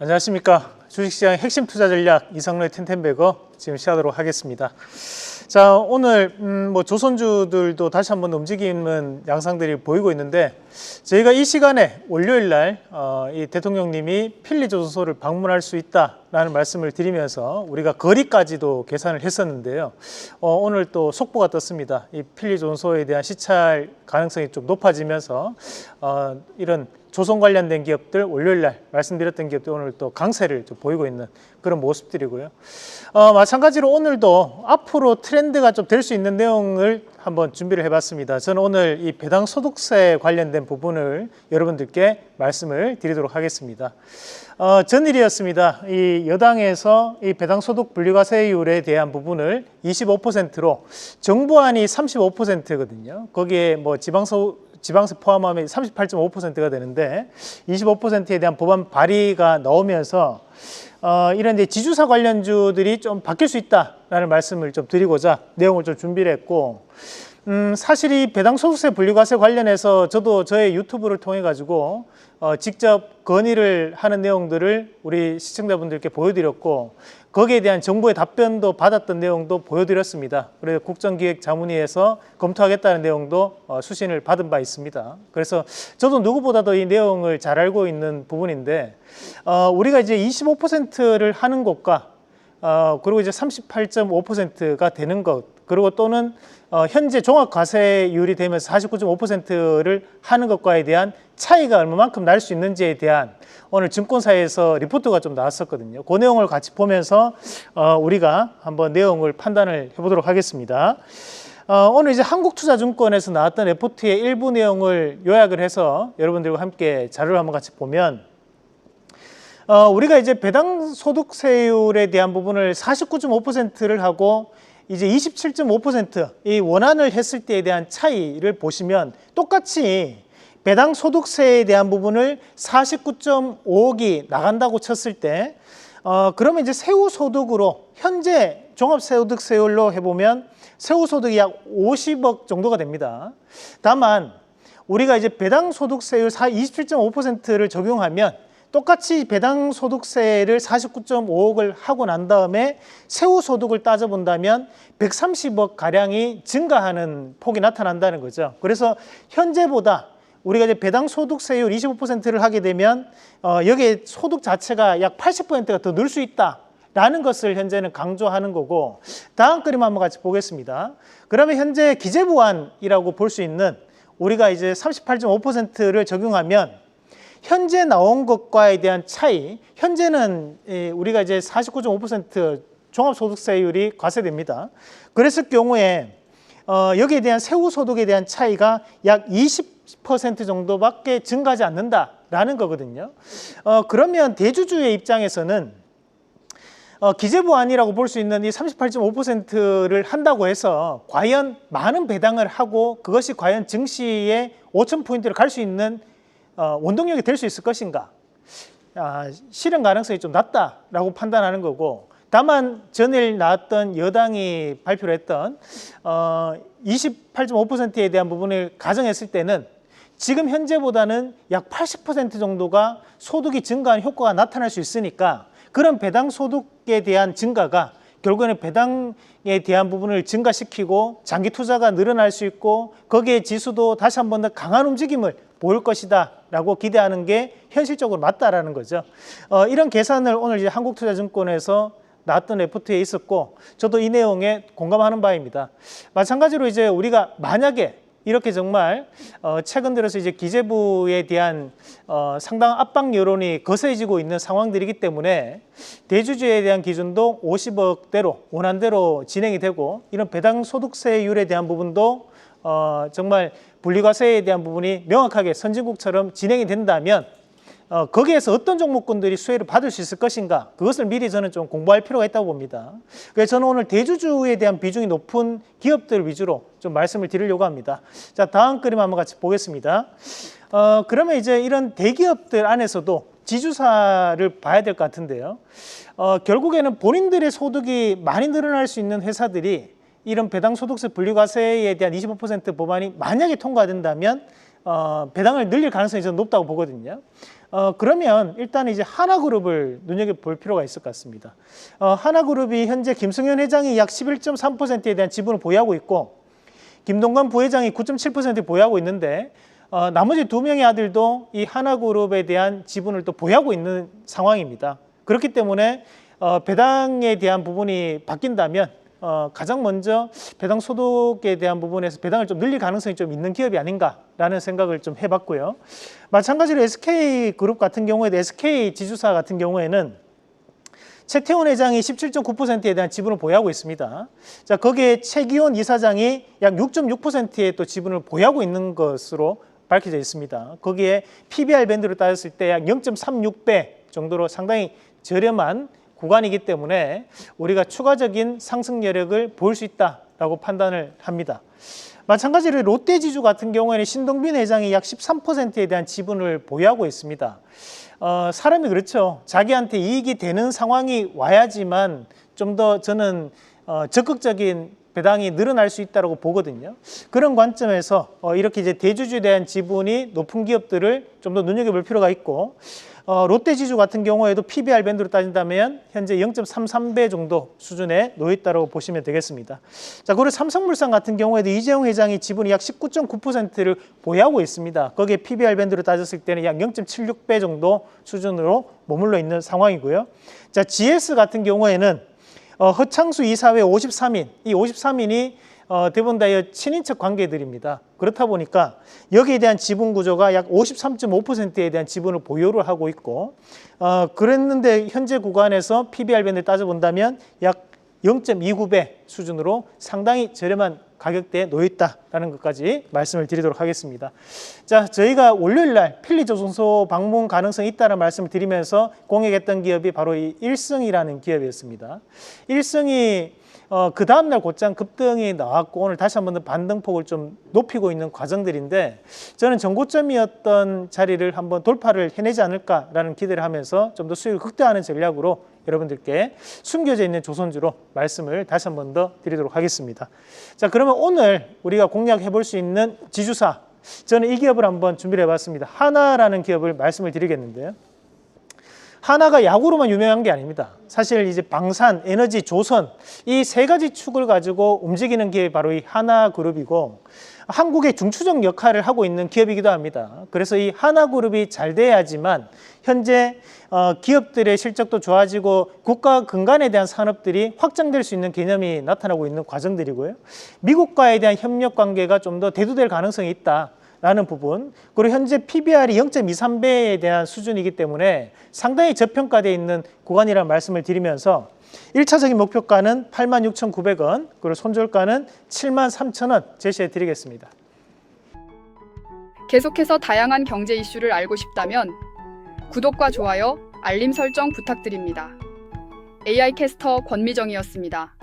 안녕하십니까. 주식시장 핵심 투자 전략 이상로의 텐텐베거 지금 시작하도록 하겠습니다. 자, 오늘 조선주들도 다시 한번 움직이는 양상들이 보이고 있는데, 저희가 이 시간에 월요일 날 이 대통령님이 필리조선소를 방문할 수 있다라는 말씀을 드리면서 우리가 거리까지도 계산을 했었는데요. 오늘 또 속보가 떴습니다. 이 필리조선소에 대한 시찰 가능성이 좀 높아지면서 이런 조선 관련된 기업들, 월요일날 말씀드렸던 기업들 오늘 또 강세를 좀 보이고 있는 그런 모습들이고요. 마찬가지로 오늘도 앞으로 트렌드가 좀 될 수 있는 내용을 한번 준비를 해봤습니다. 저는 오늘 이 배당 소득세 관련된 부분을 여러분들께 말씀을 드리도록 하겠습니다. 전일이었습니다. 이 여당에서 이 배당 소득 분리과세율에 대한 부분을 25%로 정부안이 35%거든요. 거기에 뭐 지방세 포함하면 38.5%가 되는데 25%에 대한 법안 발의가 나오면서 이런 이제 지주사 관련주들이 좀 바뀔 수 있다라는 말씀을 좀 드리고자 내용을 좀 준비를 했고, 사실 이 배당소득세 분리과세 관련해서 저도 저의 유튜브를 통해 가지고 직접 건의를 하는 내용들을 우리 시청자분들께 보여드렸고, 거기에 대한 정부의 답변도 받았던 내용도 보여드렸습니다. 그래서 국정기획자문위에서 검토하겠다는 내용도 수신을 받은 바 있습니다. 그래서 저도 누구보다도 이 내용을 잘 알고 있는 부분인데, 우리가 이제 25%를 하는 것과 그리고 이제 38.5%가 되는 것, 그리고 또는 현재 종합과세율이 되면서 49.5%를 하는 것과에 대한 차이가 얼마만큼 날 수 있는지에 대한 오늘 증권사에서 리포트가 좀 나왔었거든요. 그 내용을 같이 보면서 우리가 한번 내용을 판단을 해보도록 하겠습니다. 오늘 이제 한국투자증권에서 나왔던 리포트의 일부 내용을 요약을 해서 여러분들과 함께 자료를 한번 같이 보면, 우리가 이제 배당 소득세율에 대한 부분을 49.5%를 하고 이제 27.5% 이 원안을 했을 때에 대한 차이를 보시면, 똑같이 배당 소득세에 대한 부분을 49.5억이 나간다고 쳤을 때 그러면 이제 세후소득으로 현재 종합소득세율로 해보면 세후소득이 약 50억 정도가 됩니다. 다만 우리가 이제 배당 소득세율 27.5%를 적용하면 똑같이 배당 소득세를 49.5억을 하고 난 다음에 세후소득을 따져본다면 130억 가량이 증가하는 폭이 나타난다는 거죠. 그래서 현재보다 우리가 이제 배당 소득세율 25%를 하게 되면 여기에 소득 자체가 약 80%가 더 늘 수 있다라는 것을 현재는 강조하는 거고, 다음 그림 한번 같이 보겠습니다. 그러면 현재 기재부안이라고 볼 수 있는 우리가 이제 38.5%를 적용하면 현재 나온 것과에 대한 차이, 현재는 우리가 이제 49.5% 종합소득세율이 과세됩니다. 그랬을 경우에 여기에 대한 세후소득에 대한 차이가 약 20% 정도밖에 증가하지 않는다라는 거거든요. 그러면 대주주의 입장에서는 기재부안이라고 볼 수 있는 이 38.5%를 한다고 해서 과연 많은 배당을 하고 그것이 과연 증시에 5,000포인트를 갈 수 있는 원동력이 될 수 있을 것인가? 실현 가능성이 좀 낮다라고 판단하는 거고, 다만 전일 나왔던 여당이 발표를 했던 28.5%에 대한 부분을 가정했을 때는 지금 현재보다는 약 80% 정도가 소득이 증가하는 효과가 나타날 수 있으니까, 그런 배당 소득에 대한 증가가 결국에는 배당에 대한 부분을 증가시키고 장기 투자가 늘어날 수 있고 거기에 지수도 다시 한 번 더 강한 움직임을 보일 것이다 라고 기대하는 게 현실적으로 맞다라는 거죠. 이런 계산을 오늘 이제 한국투자증권에서 나왔던 레포트에 있었고, 저도 이 내용에 공감하는 바입니다. 마찬가지로 이제 우리가 만약에 이렇게 정말 최근 들어서 이제 기재부에 대한 상당한 압박 여론이 거세지고 있는 상황들이기 때문에 대주주에 대한 기준도 50억대로 원안대로 진행이 되고, 이런 배당 소득세율에 대한 부분도 정말 분리과세에 대한 부분이 명확하게 선진국처럼 진행이 된다면 거기에서 어떤 종목군들이 수혜를 받을 수 있을 것인가, 그것을 미리 저는 좀 공부할 필요가 있다고 봅니다. 그래서 저는 오늘 대주주에 대한 비중이 높은 기업들 위주로 좀 말씀을 드리려고 합니다. 자, 다음 그림 한번 같이 보겠습니다. 그러면 이제 이런 대기업들 안에서도 지주사를 봐야 될 것 같은데요. 결국에는 본인들의 소득이 많이 늘어날 수 있는 회사들이 이런 배당소득세 분리과세에 대한 25% 법안이 만약에 통과된다면 배당을 늘릴 가능성이 저는 높다고 보거든요. 그러면 일단 이제 하나그룹을 눈여겨볼 필요가 있을 것 같습니다. 하나그룹이 현재 김승현 회장이 약 11.3%에 대한 지분을 보유하고 있고 김동관 부회장이 9.7% 보유하고 있는데 나머지 두 명의 아들도 이 하나그룹에 대한 지분을 또 보유하고 있는 상황입니다. 그렇기 때문에 배당에 대한 부분이 바뀐다면 가장 먼저 배당 소득에 대한 부분에서 배당을 좀 늘릴 가능성이 좀 있는 기업이 아닌가라는 생각을 좀 해봤고요. 마찬가지로 SK그룹 같은 경우에도 SK지주사 같은 경우에는 최태원 회장이 17.9%에 대한 지분을 보유하고 있습니다. 자, 거기에 최기원 이사장이 약 6.6%의 또 지분을 보유하고 있는 것으로 밝혀져 있습니다. 거기에 PBR 밴드로 따졌을 때 약 0.36배 정도로 상당히 저렴한 구간이기 때문에 우리가 추가적인 상승 여력을 볼 수 있다라고 판단을 합니다. 마찬가지로 롯데지주 같은 경우에는 신동빈 회장이 약 13%에 대한 지분을 보유하고 있습니다. 사람이 그렇죠. 자기한테 이익이 되는 상황이 와야지만 좀 더 저는 적극적인 배당이 늘어날 수 있다고 보거든요. 그런 관점에서 이렇게 이제 대주주에 대한 지분이 높은 기업들을 좀 더 눈여겨볼 필요가 있고 롯데지주 같은 경우에도 PBR 밴드로 따진다면 현재 0.33배 정도 수준에 놓여 있다고 보시면 되겠습니다. 자, 그리고 삼성물산 같은 경우에도 이재용 회장이 지분이 약 19.9%를 보유하고 있습니다. 거기에 PBR 밴드로 따졌을 때는 약 0.76배 정도 수준으로 머물러 있는 상황이고요. 자, GS 같은 경우에는 허창수 이사회 53인, 이 53인이 대부분 다 친인척 관계들입니다. 그렇다 보니까 여기에 대한 지분 구조가 약 53.5%에 대한 지분을 보유를 하고 있고 그랬는데 현재 구간에서 PBR 밴드 따져본다면 약 0.29배 수준으로 상당히 저렴한 가격대에 놓여 있다는 것까지 말씀을 드리도록 하겠습니다. 자, 저희가 월요일 날 필리조선소 방문 가능성이 있다는 말씀을 드리면서 공약했던 기업이 바로 이 일성이라는 기업이었습니다. 일성이 그 다음날 곧장 급등이 나왔고 오늘 다시 한번 반등폭을 좀 높이고 있는 과정들인데 저는 전고점이었던 자리를 한번 돌파를 해내지 않을까라는 기대를 하면서 좀 더 수익을 극대화하는 전략으로 여러분들께 숨겨져 있는 조선주로 말씀을 다시 한번 더 드리도록 하겠습니다. 자, 그러면 오늘 우리가 공략해 볼 수 있는 지주사, 저는 이 기업을 한번 준비를 해봤습니다. 하나라는 기업을 말씀을 드리겠는데요. 하나가 야구로만 유명한 게 아닙니다. 사실 이제 방산, 에너지, 조선 이 세 가지 축을 가지고 움직이는 기업이 바로 이 하나그룹이고 한국의 중추적 역할을 하고 있는 기업이기도 합니다. 그래서 이 하나그룹이 잘 돼야지만 현재 기업들의 실적도 좋아지고 국가 근간에 대한 산업들이 확장될 수 있는 개념이 나타나고 있는 과정들이고요. 미국과에 대한 협력 관계가 좀 더 대두될 가능성이 있다라는 부분, 그리고 현재 PBR이 0.23배에 대한 수준이기 때문에 상당히 저평가되어 있는 구간이라는 말씀을 드리면서 1차적인 목표가는 86,900원, 그리고 손절가는 73,000원 제시해 드리겠습니다. 계속해서 다양한 경제 이슈를 알고 싶다면 구독과 좋아요, 알림 설정 부탁드립니다. AI 캐스터 권미정이었습니다.